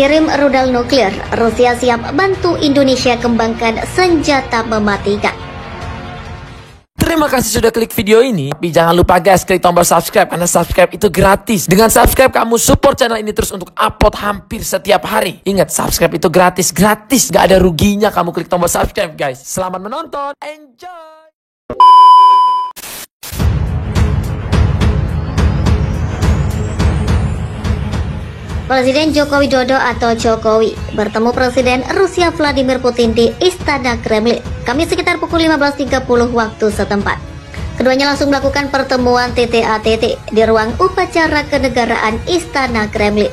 Kirim rudal nuklir, Rusia siap bantu Indonesia kembangkan senjata mematikan. Terima kasih sudah klik video ini. Tapi jangan lupa guys, klik tombol subscribe karena subscribe itu gratis. Dengan subscribe kamu support channel ini terus untuk upload hampir setiap hari. Ingat, subscribe itu gratis, gak ada ruginya kamu klik tombol subscribe guys. Selamat menonton, enjoy. Presiden Joko Widodo atau Jokowi bertemu Presiden Rusia Vladimir Putin di Istana Kremlin, Kamis sekitar pukul 15.30 waktu setempat. Keduanya langsung melakukan pertemuan TT-ATT di ruang upacara kenegaraan Istana Kremlin.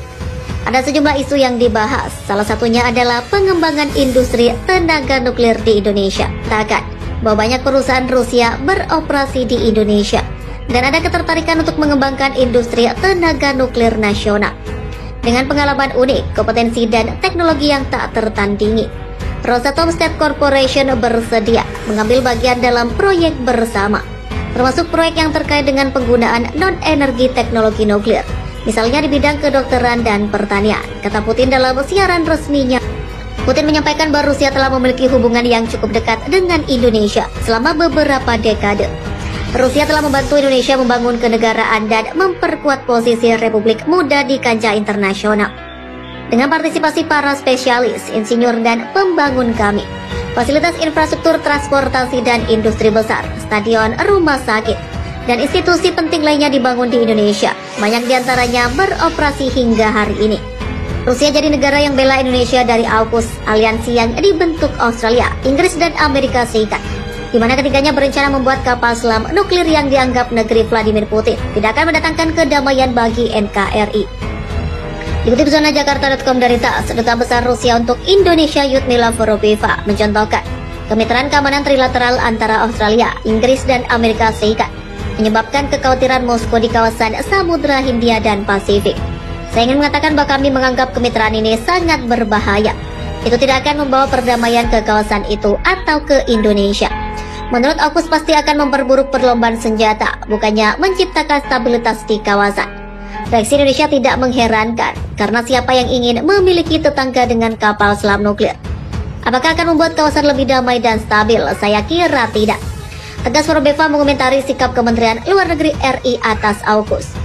Ada sejumlah isu yang dibahas, salah satunya adalah pengembangan industri tenaga nuklir di Indonesia. Katakan bahwa banyak perusahaan Rusia beroperasi di Indonesia dan ada ketertarikan untuk mengembangkan industri tenaga nuklir nasional. Dengan pengalaman unik, kompetensi dan teknologi yang tak tertandingi, Rosatom State Corporation bersedia mengambil bagian dalam proyek bersama, termasuk proyek yang terkait dengan penggunaan non-energi teknologi nuklir, misalnya di bidang kedokteran dan pertanian, kata Putin dalam siaran resminya. Putin menyampaikan bahwa Rusia telah memiliki hubungan yang cukup dekat dengan Indonesia selama beberapa dekade. Rusia telah membantu Indonesia membangun kenegaraan dan memperkuat posisi Republik Muda di kancah internasional. Dengan partisipasi para spesialis, insinyur dan pembangun kami, fasilitas infrastruktur transportasi dan industri besar, stadion, rumah sakit, dan institusi penting lainnya dibangun di Indonesia. Banyak diantaranya beroperasi hingga hari ini. Rusia jadi negara yang bela Indonesia dari AUKUS, aliansi yang dibentuk Australia, Inggris, dan Amerika Serikat, di mana ketiganya berencana membuat kapal selam nuklir yang dianggap negeri Vladimir Putin tidak akan mendatangkan kedamaian bagi NKRI. Dikutip zona Jakarta.com dari TASS, Duta Besar Rusia untuk Indonesia Lyudmila Vorobeva mencontohkan kemitraan keamanan trilateral antara Australia, Inggris, dan Amerika Serikat menyebabkan kekhawatiran Moskow di kawasan Samudra Hindia dan Pasifik. Saya ingin mengatakan bahwa kami menganggap kemitraan ini sangat berbahaya. Itu tidak akan membawa perdamaian ke kawasan itu atau ke Indonesia. Menurut AUKUS pasti akan memperburuk perlombaan senjata, bukannya menciptakan stabilitas di kawasan. Reaksi Indonesia tidak mengherankan, karena siapa yang ingin memiliki tetangga dengan kapal selam nuklir? Apakah akan membuat kawasan lebih damai dan stabil? Saya kira tidak. Tegas Vorobeva mengomentari sikap Kementerian Luar Negeri RI atas AUKUS.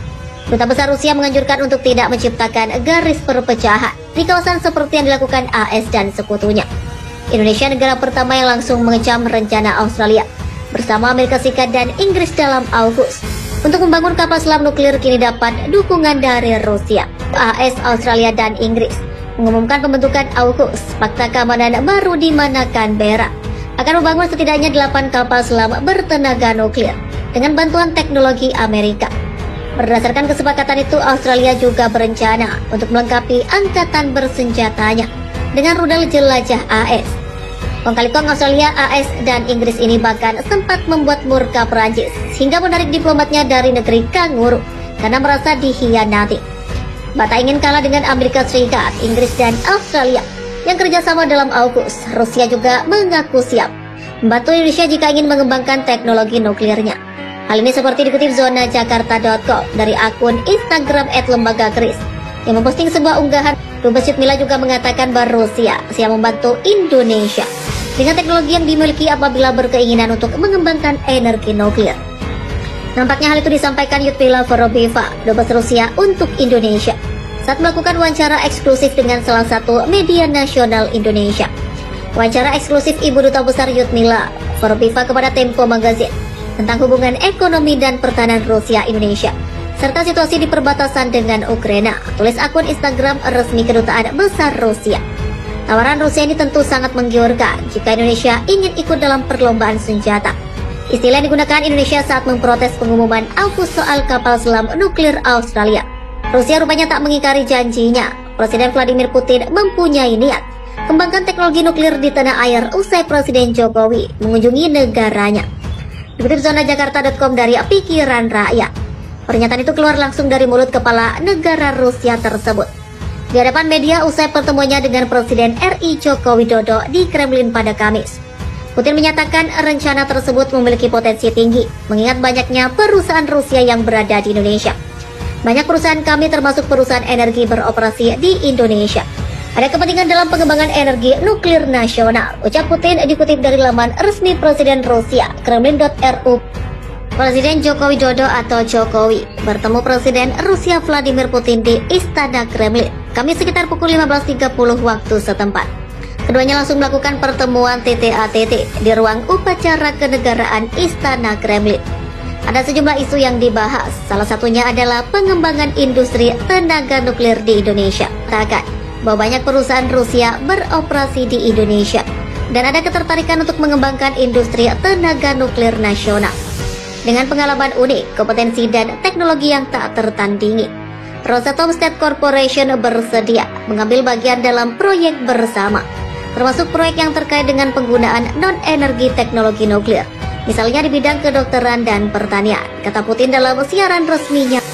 Duta Besar Rusia menganjurkan untuk tidak menciptakan garis perpecahan di kawasan seperti yang dilakukan AS dan sekutunya. Indonesia negara pertama yang langsung mengecam rencana Australia bersama Amerika Serikat dan Inggris dalam AUKUS untuk membangun kapal selam nuklir kini dapat dukungan dari Rusia. AS, Australia, dan Inggris mengumumkan pembentukan AUKUS, Fakta Keamanan baru di mana Canberra akan membangun setidaknya 8 kapal selam bertenaga nuklir dengan bantuan teknologi Amerika. Berdasarkan kesepakatan itu, Australia juga berencana untuk melengkapi angkatan bersenjatanya dengan rudal jelajah AS. Kong kali kong Australia, AS, dan Inggris ini bahkan sempat membuat murka Perancis hingga menarik diplomatnya dari negeri kanguru karena merasa dikhianati. Bata ingin kalah dengan Amerika Serikat, Inggris, dan Australia yang kerjasama dalam AUKUS. Rusia juga mengaku siap membantu Indonesia jika ingin mengembangkan teknologi nuklirnya. Hal ini seperti dikutip zona Jakarta.com dari akun Instagram @lembagakris yang memposting sebuah unggahan. Dubes Lyudmila juga mengatakan bahwa Rusia siap membantu Indonesia dengan teknologi yang dimiliki apabila berkeinginan untuk mengembangkan energi nuklir. Nampaknya hal itu disampaikan Lyudmila Vorobeva, Dubes Rusia untuk Indonesia, saat melakukan wawancara eksklusif dengan salah satu media nasional Indonesia. Wawancara eksklusif Ibu Duta Besar Lyudmila Vorobeva kepada Tempo Magazine tentang hubungan ekonomi dan pertahanan Rusia-Indonesia serta situasi di perbatasan dengan Ukraina, tulis akun Instagram resmi Kedutaan Besar Rusia. Tawaran Rusia ini tentu sangat menggiurkan jika Indonesia ingin ikut dalam perlombaan senjata. Istilah yang digunakan Indonesia saat memprotes pengumuman AUKUS soal kapal selam nuklir Australia. Rusia rupanya tak mengingkari janjinya. Presiden Vladimir Putin mempunyai niat kembangkan teknologi nuklir di tanah air usai Presiden Jokowi mengunjungi negaranya. Dikutip zona Jakarta.com dari Pikiran Rakyat. Pernyataan itu keluar langsung dari mulut kepala negara Rusia tersebut di hadapan media usai pertemuannya dengan Presiden RI Joko Widodo di Kremlin pada Kamis. Putin menyatakan rencana tersebut memiliki potensi tinggi mengingat banyaknya perusahaan Rusia yang berada di Indonesia. Banyak perusahaan kami termasuk perusahaan energi beroperasi di Indonesia. Ada kepentingan dalam pengembangan energi nuklir nasional, ucap Putin dikutip dari laman resmi Presiden Rusia, Kremlin.ru. Presiden Joko Widodo atau Jokowi bertemu Presiden Rusia Vladimir Putin di Istana Kremlin, Kamis sekitar pukul 15.30 waktu setempat. Keduanya langsung melakukan pertemuan TT-ATT di ruang upacara kenegaraan Istana Kremlin. Ada sejumlah isu yang dibahas, salah satunya adalah pengembangan industri tenaga nuklir di Indonesia. Katakan bahwa banyak perusahaan Rusia beroperasi di Indonesia dan ada ketertarikan untuk mengembangkan industri tenaga nuklir nasional. Dengan pengalaman unik, kompetensi dan teknologi yang tak tertandingi, Rosatom State Corporation bersedia mengambil bagian dalam proyek bersama, termasuk proyek yang terkait dengan penggunaan non-energi teknologi nuklir, misalnya di bidang kedokteran dan pertanian, kata Putin dalam siaran resminya.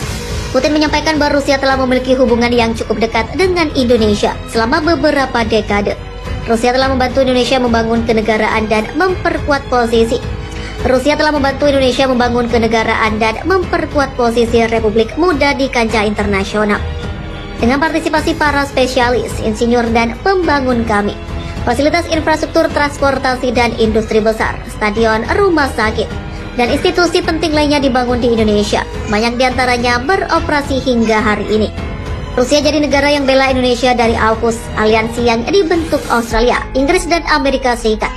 Putin menyampaikan bahwa Rusia telah memiliki hubungan yang cukup dekat dengan Indonesia selama beberapa dekade. Rusia telah membantu Indonesia membangun kenegaraan dan memperkuat posisi. Rusia telah membantu Indonesia membangun kenegaraan dan memperkuat posisi Republik Muda di kancah internasional. Dengan partisipasi para spesialis, insinyur dan pembangun kami, fasilitas infrastruktur transportasi dan industri besar, stadion, rumah sakit, dan institusi penting lainnya dibangun di Indonesia. Banyak diantaranya beroperasi hingga hari ini. Rusia jadi negara yang bela Indonesia dari AUKUS, aliansi yang dibentuk Australia, Inggris, dan Amerika Serikat.